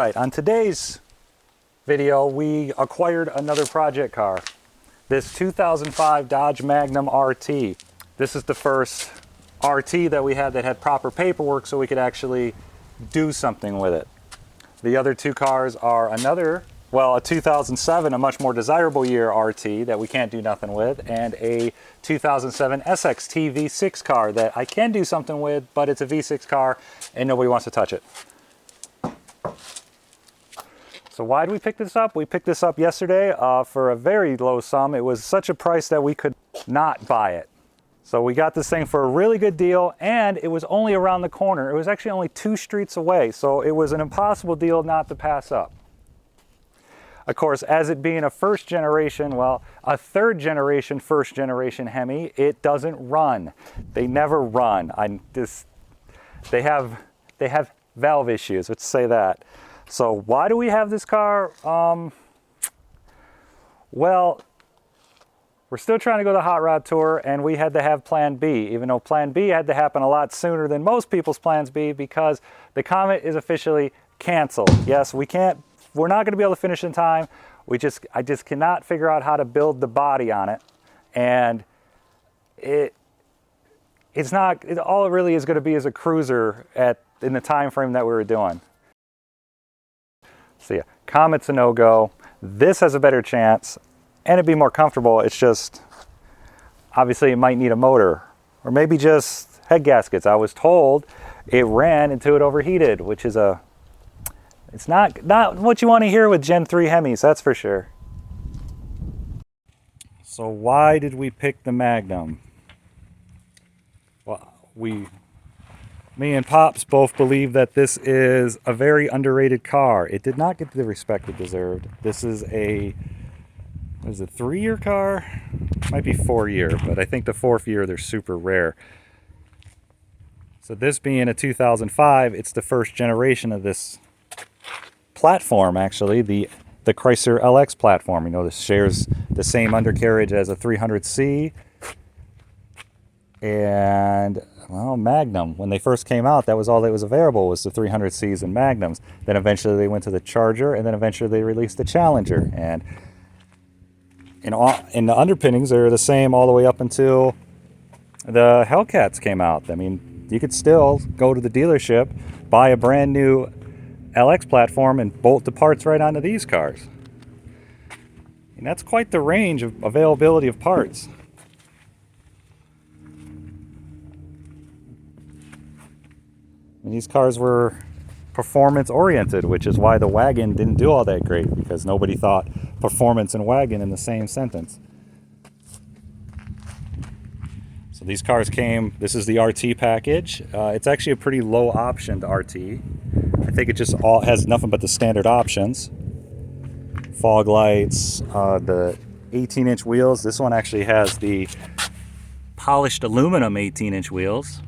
right, on today's video, we acquired another project car. This 2005 Dodge Magnum RT. This is the first RT that we had that had proper paperwork so we could actually do something with it. The other two cars are another, well, a 2007, a much more desirable year RT that we can't do nothing with, and a 2007 SXT V6 car that I can do something with, but it's a V6 car and nobody wants to touch it. So why did we pick this up? We picked this up yesterday for a very low sum. It was such a price that we could not buy it. So we got this thing for a really good deal, and it was only around the corner. It was actually only 2 streets away, so it was an impossible deal not to pass up. Of course, as it being a first generation, well, a third generation, first generation Hemi, it doesn't run. They never run. They have valve issues, let's say that. So why do we have this car? Well, we're still trying to go the hot rod tour, and we had to have plan B, even though plan B had to happen a lot sooner than most people's plans B, because the Comet is officially canceled. Yes, we're not going to be able to finish in time. I just cannot figure out how to build the body on it, and all it really is going to be is a cruiser in the time frame that we were doing. So yeah, Comet's a no-go. This has a better chance, and it'd be more comfortable. It's just, obviously it might need a motor, or maybe just head gaskets. I was told it ran until it overheated, which is it's not what you want to hear with Gen 3 Hemis, that's for sure. So why did we pick the Magnum? Well, me and Pops both believe that this is a very underrated car. It did not get the respect it deserved. This is a 3-year car? Might be 4-year, but I think the 4th year they're super rare. So this being a 2005, it's the first generation of this platform, actually, the Chrysler LX platform. You know, this shares the same undercarriage as a 300C. And, well, Magnum. When they first came out, that was all that was available, was the 300Cs and Magnums. Then eventually they went to the Charger, and then eventually they released the Challenger. And in the underpinnings, they're the same all the way up until the Hellcats came out. I mean, you could still go to the dealership, buy a brand new LX platform, and bolt the parts right onto these cars. And that's quite the range of availability of parts. And these cars were performance oriented, which is why the wagon didn't do all that great, because nobody thought performance and wagon in the same sentence. So these cars came, this is the RT package. It's actually a pretty low optioned RT. I think it just all has nothing but the standard options. Fog lights, the 18-inch wheels. This one actually has the polished aluminum 18-inch wheels.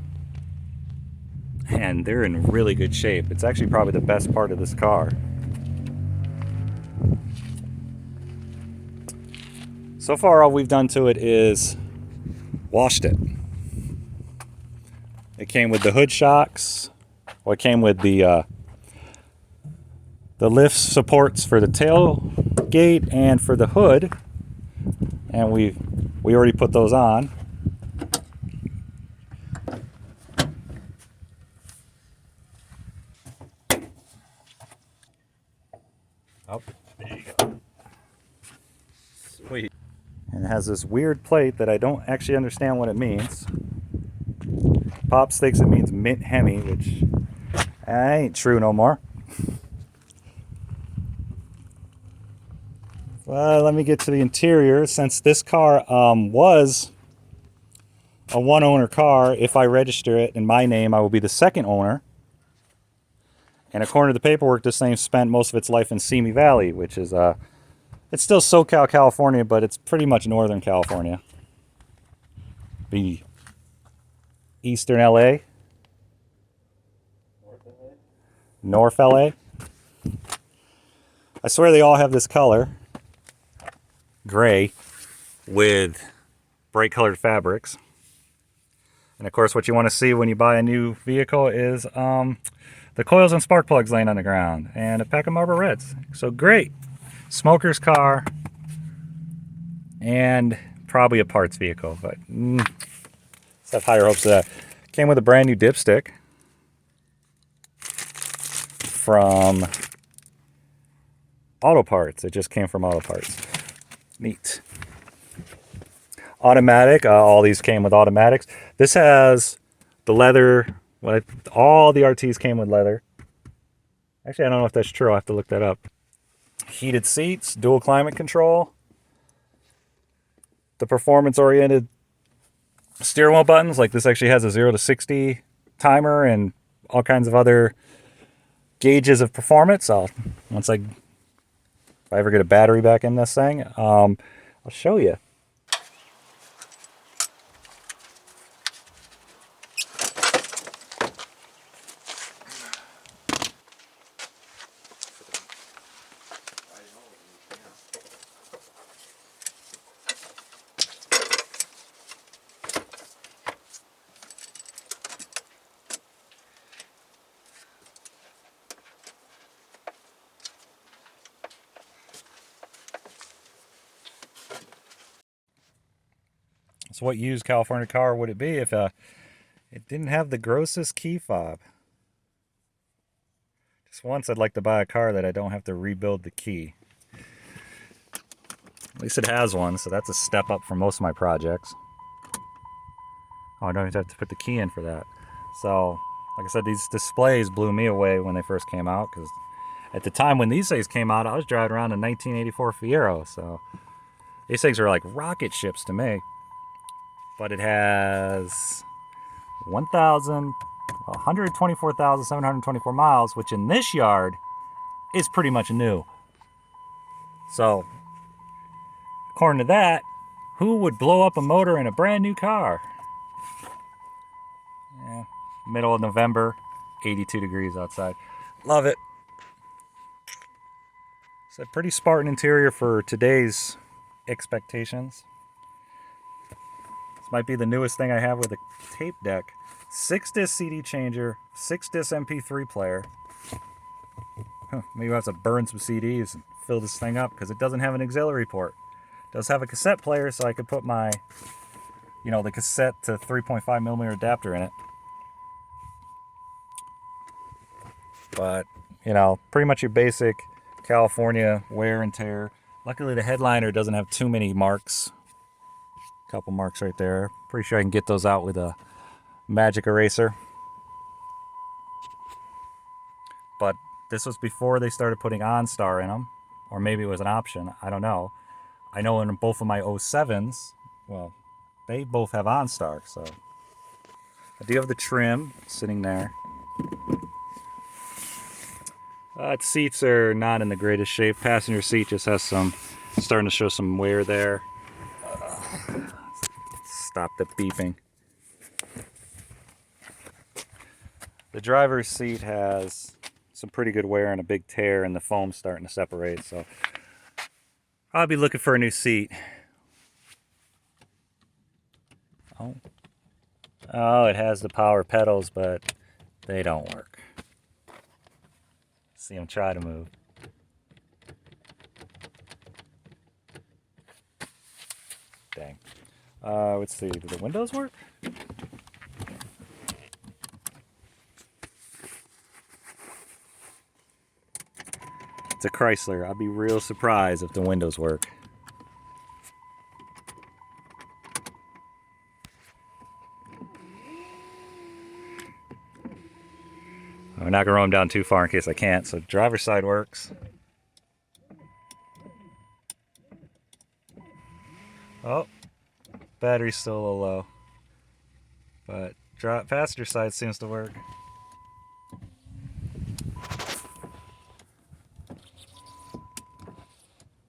And they're in really good shape. It's actually probably the best part of this car. So far, all we've done to it is washed it. It came with the hood shocks. Well, it came with the lift supports for the tailgate and for the hood, and we already put those on. Oh, there you go. Sweet. And it has this weird plate that I don't actually understand what it means. Pops thinks it means Mint Hemi, which ain't true no more. Well, let me get to the interior. Since this car was a one-owner car, if I register it in my name, I will be the second owner. And according to the paperwork, this thing spent most of its life in Simi Valley, which is, it's still SoCal, California, but it's pretty much Northern California. Be Eastern LA? North LA? I swear they all have this color. Gray with bright colored fabrics. And of course, what you want to see when you buy a new vehicle is the coils and spark plugs laying on the ground, and a pack of Marlboro Reds. So great. Smoker's car, and probably a parts vehicle, but let's have higher hopes of that. Came with a brand new dipstick from Auto Parts. It just came from Auto Parts. Neat. Automatic. All these came with automatics. This has the leather. Well, all the RTs came with leather. Actually, I don't know if that's true. I'll have to look that up. Heated seats, dual climate control, the performance-oriented steering wheel buttons. Like this actually has a 0 to 60 timer and all kinds of other gauges of performance. If I ever get a battery back in this thing, I'll show you. So what used California car would it be if it didn't have the grossest key fob? Just once I'd like to buy a car that I don't have to rebuild the key. At least it has one, so that's a step up from most of my projects. Oh, I don't even have to put the key in for that. So, like I said, these displays blew me away when they first came out, because at the time when these things came out, I was driving around a 1984 Fiero, so these things are like rocket ships to me. But it has 124,724 miles, which in this yard is pretty much new. So, according to that, who would blow up a motor in a brand new car? Yeah, middle of November, 82 degrees outside. Love it. It's a pretty Spartan interior for today's expectations. Might be the newest thing I have with a tape deck. 6-disc CD changer, 6-disc MP3 player. Maybe I'll have to burn some CDs and fill this thing up because it doesn't have an auxiliary port. It does have a cassette player, so I could put my, the cassette to 3.5 millimeter adapter in it. But, pretty much your basic California wear and tear. Luckily, the headliner doesn't have too many marks. Couple marks right there. Pretty sure I can get those out with a magic eraser. But this was before they started putting OnStar in them, or maybe it was an option. I don't know. I know in both of my 07s, well, they both have OnStar, so I do have the trim sitting there. Its seats are not in the greatest shape. Passenger seat just has starting to show some wear there. Stop the beeping. The driver's seat has some pretty good wear and a big tear, and the foam's starting to separate, so I'll be looking for a new seat. Oh, it has the power pedals, but they don't work. See them try to move. Dang. Let's see, do the windows work? It's a Chrysler. I'd be real surprised if the windows work. I'm not going to roll them down too far in case I can't, so driver's side works. Oh. Battery's still a little low, but passenger side seems to work.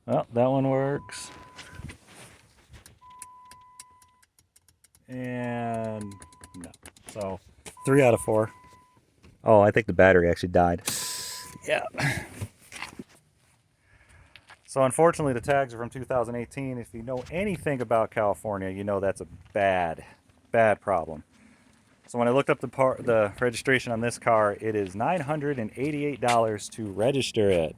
Well, that one works. And no. So 3 out of 4. Oh, I think the battery actually died. Yeah. So unfortunately, the tags are from 2018. If you know anything about California, you know that's a bad problem. So when I looked up the registration on this car, it is $988 to register it.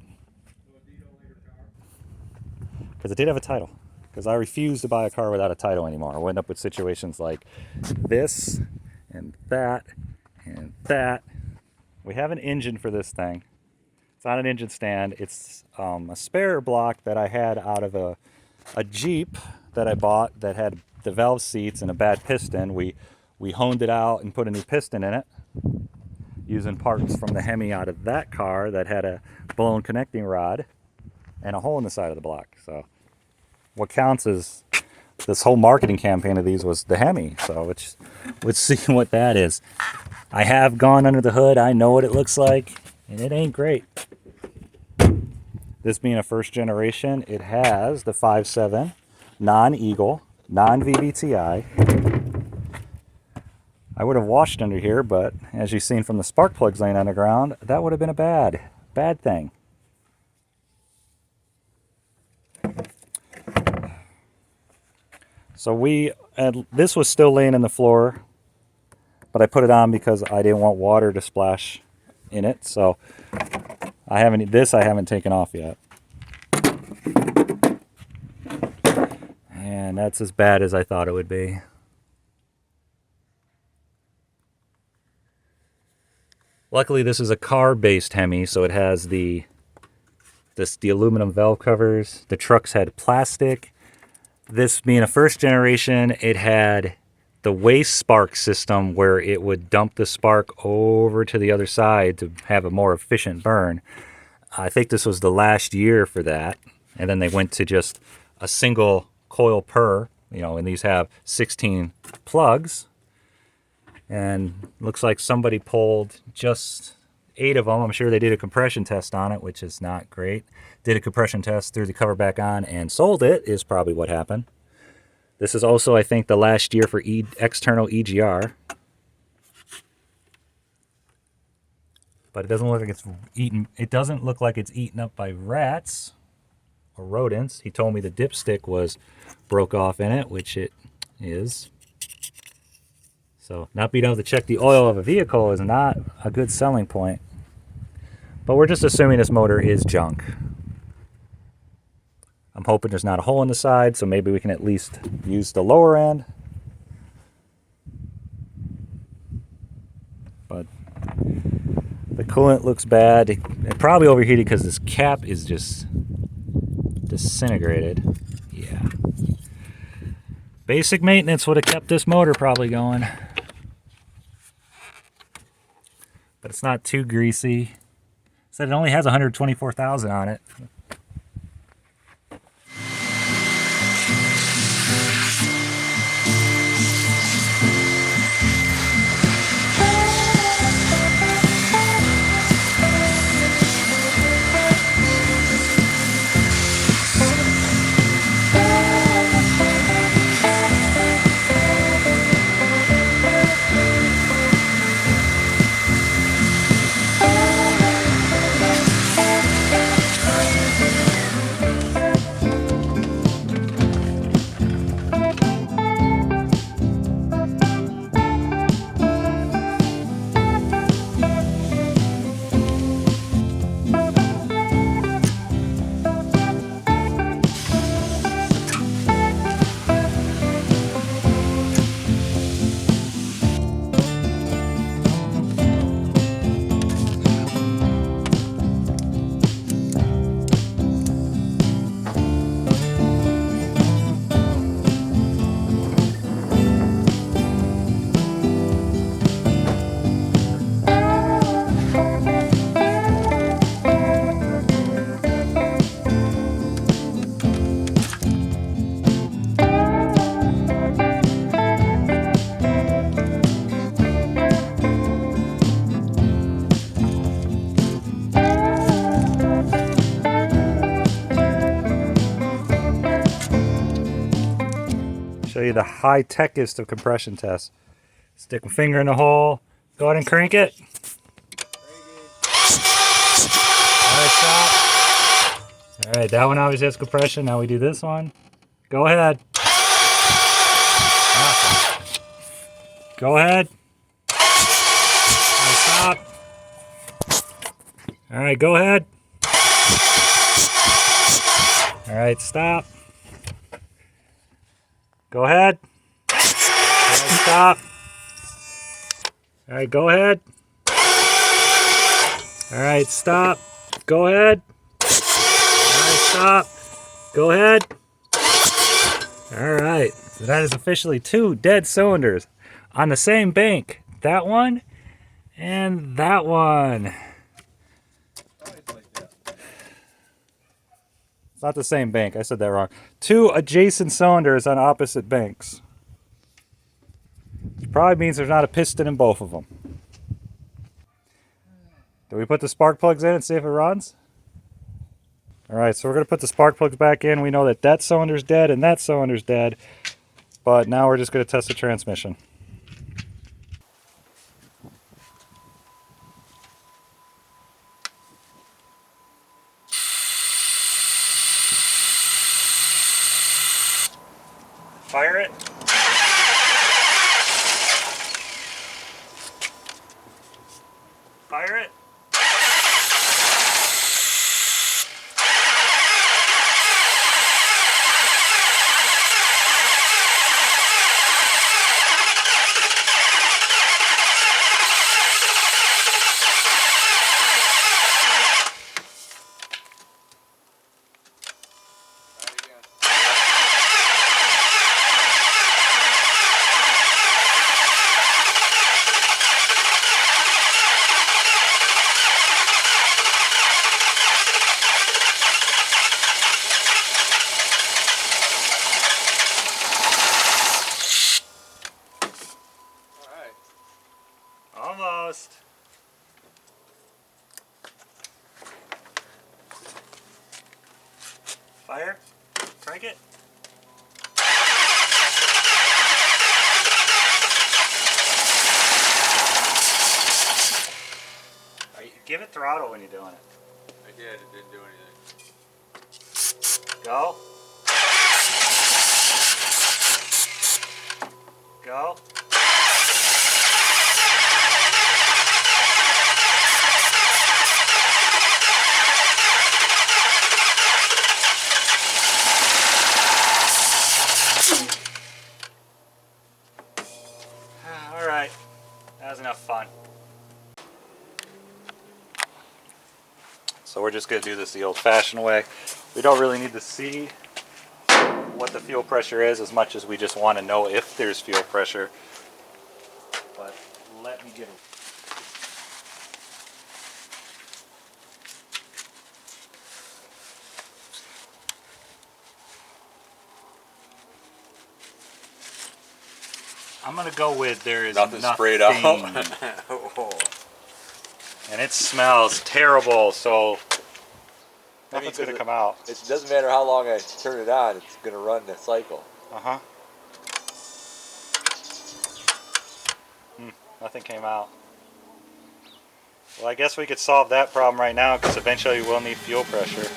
Because it did have a title. Because I refuse to buy a car without a title anymore. I'll end up with situations like this and that and that. We have an engine for this thing. It's not an engine stand. It's a spare block that I had out of a Jeep that I bought that had the valve seats and a bad piston. We honed it out and put a new piston in it using parts from the Hemi out of that car that had a blown connecting rod and a hole in the side of the block. So what counts is this whole marketing campaign of these was the Hemi. So let's see what that is. I have gone under the hood. I know what it looks like, and it ain't great. This being a first generation, it has the 5.7 non-Eagle, non-VVTi. I would have washed under here, but as you've seen from the spark plugs laying on the ground, that would have been a bad thing. So this was still laying in the floor, but I put it on because I didn't want water to splash in it. So I haven't taken off yet. And that's as bad as I thought it would be. Luckily, this is a car-based Hemi, so it has the aluminum valve covers. The trucks had plastic. This being a first generation, it had the waste spark system where it would dump the spark over to the other side to have a more efficient burn. I think this was the last year for that. And then they went to just a single coil per, and these have 16 plugs. And looks like somebody pulled just 8 of them. I'm sure they did a compression test on it, which is not great. Did a compression test, threw the cover back on, and sold it is probably what happened. This is also, I think, the last year for external EGR. But it doesn't look like it's eaten. It doesn't look like it's eaten up by rats or rodents. He told me the dipstick was broke off in it, which it is. So not being able to check the oil of a vehicle is not a good selling point. But we're just assuming this motor is junk. I'm hoping there's not a hole in the side, so maybe we can at least use the lower end. But the coolant looks bad. It probably overheated because this cap is just disintegrated. Yeah. Basic maintenance would have kept this motor probably going. But it's not too greasy. It said it only has 124,000 on it. Show you the high-techest of compression tests. Stick my finger in the hole. Go ahead and crank it. All right, that one obviously has compression. Now we do this one. Go ahead. Awesome. Go ahead. stop. All right, go ahead. All right, stop. Go ahead. All right, stop. All right, go ahead. All right, stop. Go ahead. All right, stop. Go ahead. All right, so that is officially 2 dead cylinders on the same bank. That one and that one. It's not the same bank. I said that wrong. 2 adjacent cylinders on opposite banks. Which probably means there's not a piston in both of them. Do we put the spark plugs in and see if it runs? Alright, so we're going to put the spark plugs back in. We know that that cylinder's dead and that cylinder's dead. But now we're just going to test the transmission. Fire it. Fire it. Almost. Fire. Crank it. Give it throttle when you're doing it. I did. It didn't do anything. Go. Go. All right, that was enough fun. So we're just going to do this the old-fashioned way. We don't really need to see what the fuel pressure is as much as we just want to know if there's fuel pressure. But let me get it. I'm going to go with there is nothing sprayed out. And it smells terrible, so nothing's going to come out. It doesn't matter how long I turn it on, it's going to run the cycle. Uh-huh. Nothing came out. Well, I guess we could solve that problem right now because eventually we'll need fuel pressure.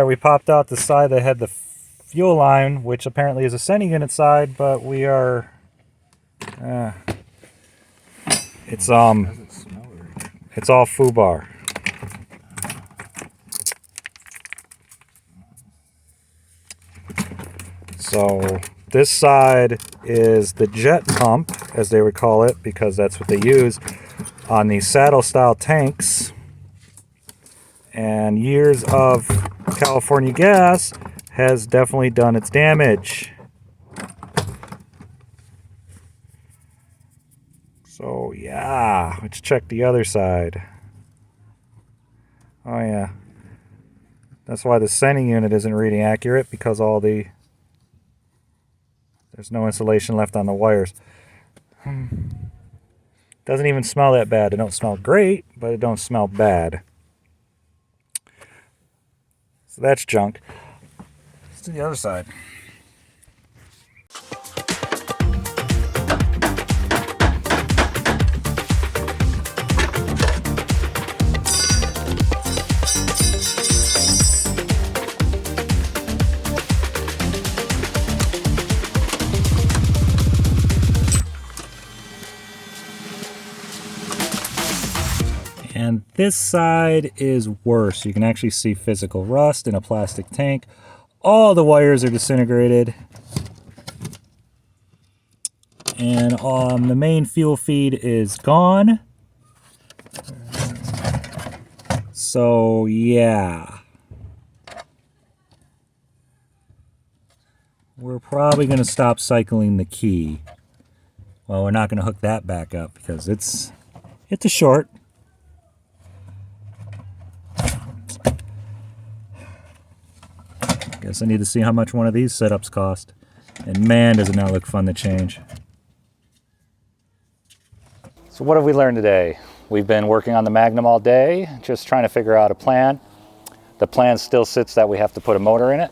we popped out the side that had the fuel line, which apparently is a sending unit side, but we are... it's all foobar. So this side is the jet pump, as they would call it, because that's what they use on these saddle style tanks. And years of California gas has definitely done its damage. So yeah, let's check the other side. Oh yeah, that's why the sending unit isn't reading accurate, because there's no insulation left on the wires. Doesn't even smell that bad. It don't smell great, but it don't smell bad. So that's junk. Let's do the other side. And this side is worse. You can actually see physical rust in a plastic tank. All the wires are disintegrated. And the main fuel feed is gone. So yeah. We're probably going to stop cycling the key. Well, we're not going to hook that back up because it's a short. Guess I need to see how much one of these setups cost. And man, does it not look fun to change. So what have we learned today? We've been working on the Magnum all day, just trying to figure out a plan. The plan still sits that we have to put a motor in it.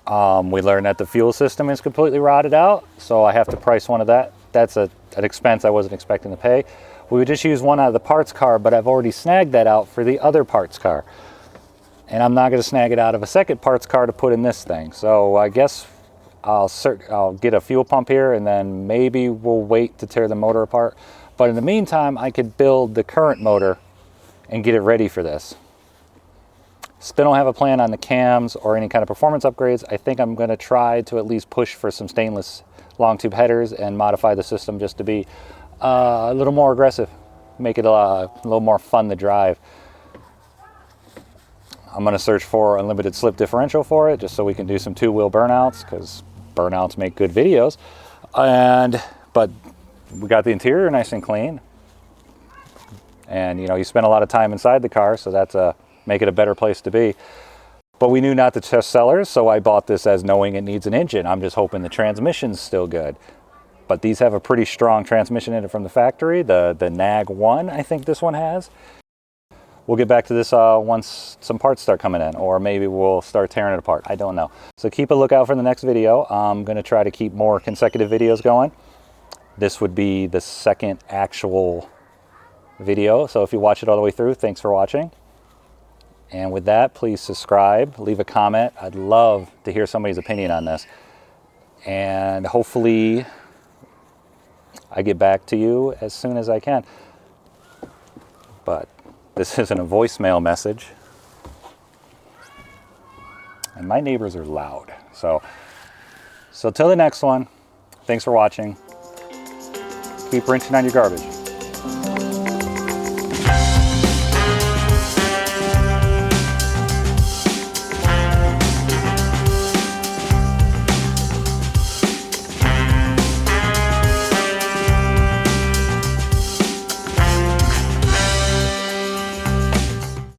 We learned that the fuel system is completely rotted out, so I have to price one of that. That's an expense I wasn't expecting to pay. We would just use one out of the parts car, but I've already snagged that out for the other parts car. And I'm not going to snag it out of a second parts car to put in this thing. So I guess I'll get a fuel pump here, and then maybe we'll wait to tear the motor apart. But in the meantime, I could build the current motor and get it ready for this. Still don't have a plan on the cams or any kind of performance upgrades. I think I'm going to try to at least push for some stainless long tube headers and modify the system just to be a little more aggressive, make it a little more fun to drive. I'm going to search for unlimited slip differential for it, just so we can do some two-wheel burnouts, because burnouts make good videos. But we got the interior nice and clean, and you spend a lot of time inside the car, so that's make it a better place to be. But we knew not to test sellers, so I bought this as knowing it needs an engine. I'm just hoping the transmission's still good. But these have a pretty strong transmission in it from the factory. The NAG 1, I think this one has. We'll get back to this once some parts start coming in, or maybe we'll start tearing it apart. I don't know. So keep a lookout for the next video. I'm going to try to keep more consecutive videos going. This would be the second actual video. So if you watch it all the way through, thanks for watching. And with that, please subscribe, leave a comment. I'd love to hear somebody's opinion on this. And hopefully I get back to you as soon as I can. But this isn't a voicemail message. And my neighbors are loud. So till the next one, thanks for watching. Keep wrenching on your garbage.